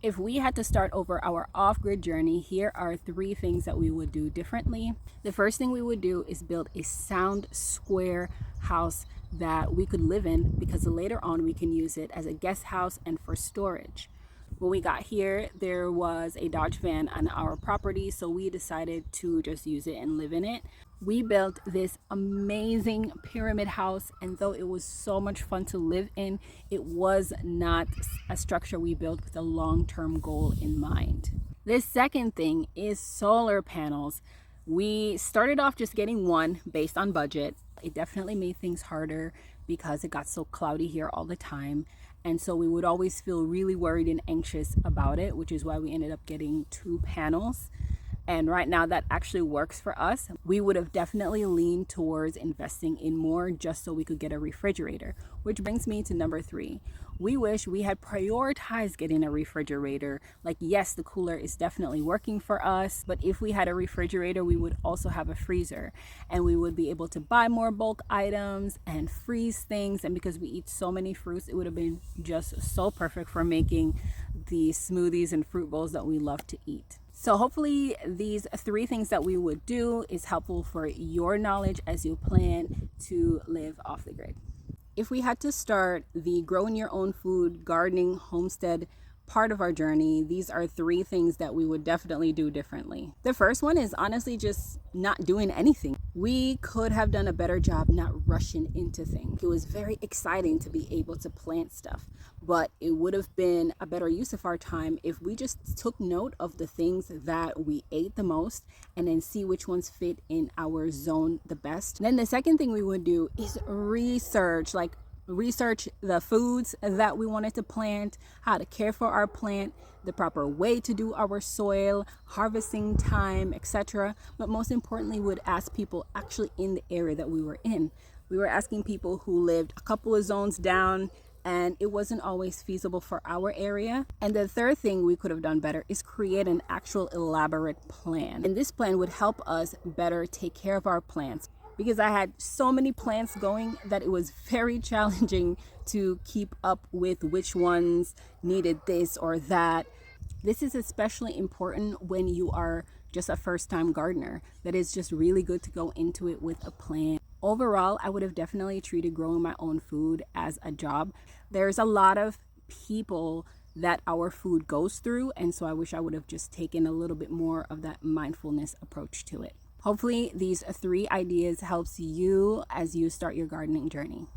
If we had to start over our off-grid journey, here are 3 things that we would do differently. The first thing we would do is build a sound square house that we could live in, because later on we can use it as a guest house and for storage. When we got here, there was a Dodge van on our property, so we decided to just use it and live in it. We built this amazing pyramid house, and though it was so much fun to live in, it was not a structure we built with a long-term goal in mind. The second thing is solar panels. We started off just getting one based on budget. It definitely made things harder because it got so cloudy here all the time. And so we would always feel really worried and anxious about it, which is why we ended up getting 2 panels. And right now that actually works for us. We would have definitely leaned towards investing in more just so we could get a refrigerator, which brings me to number 3. We wish we had prioritized getting a refrigerator. Like, yes, the cooler is definitely working for us, but if we had a refrigerator, we would also have a freezer, and we would be able to buy more bulk items and freeze things. And because we eat so many fruits, it would have been just so perfect for making the smoothies and fruit bowls that we love to eat. So hopefully these 3 things that we would do is helpful for your knowledge as you plan to live off the grid. If we had to start the growing your own food, gardening, homestead part of our journey, these are 3 things that we would definitely do differently. The first one is honestly just not doing anything. We could have done a better job not rushing into things. It was very exciting to be able to plant stuff, but it would have been a better use of our time if we just took note of the things that we ate the most and then see which ones fit in our zone the best. And then the second thing we would do is research the foods that we wanted to plant, how to care for our plant, the proper way to do our soil, harvesting time, etc. But most importantly, would ask people actually in the area that we were in. We were asking people who lived a couple of zones down, and it wasn't always feasible for our area. And the third thing we could have done better is create an actual elaborate plan. And this plan would help us better take care of our plants, because I had so many plants going that it was very challenging to keep up with which ones needed this or that. This is especially important when you are just a first-time gardener. That is just really good to go into it with a plan. Overall, I would have definitely treated growing my own food as a job. There's a lot of people that our food goes through, and so I wish I would have just taken a little bit more of that mindfulness approach to it. Hopefully these 3 ideas helps you as you start your gardening journey.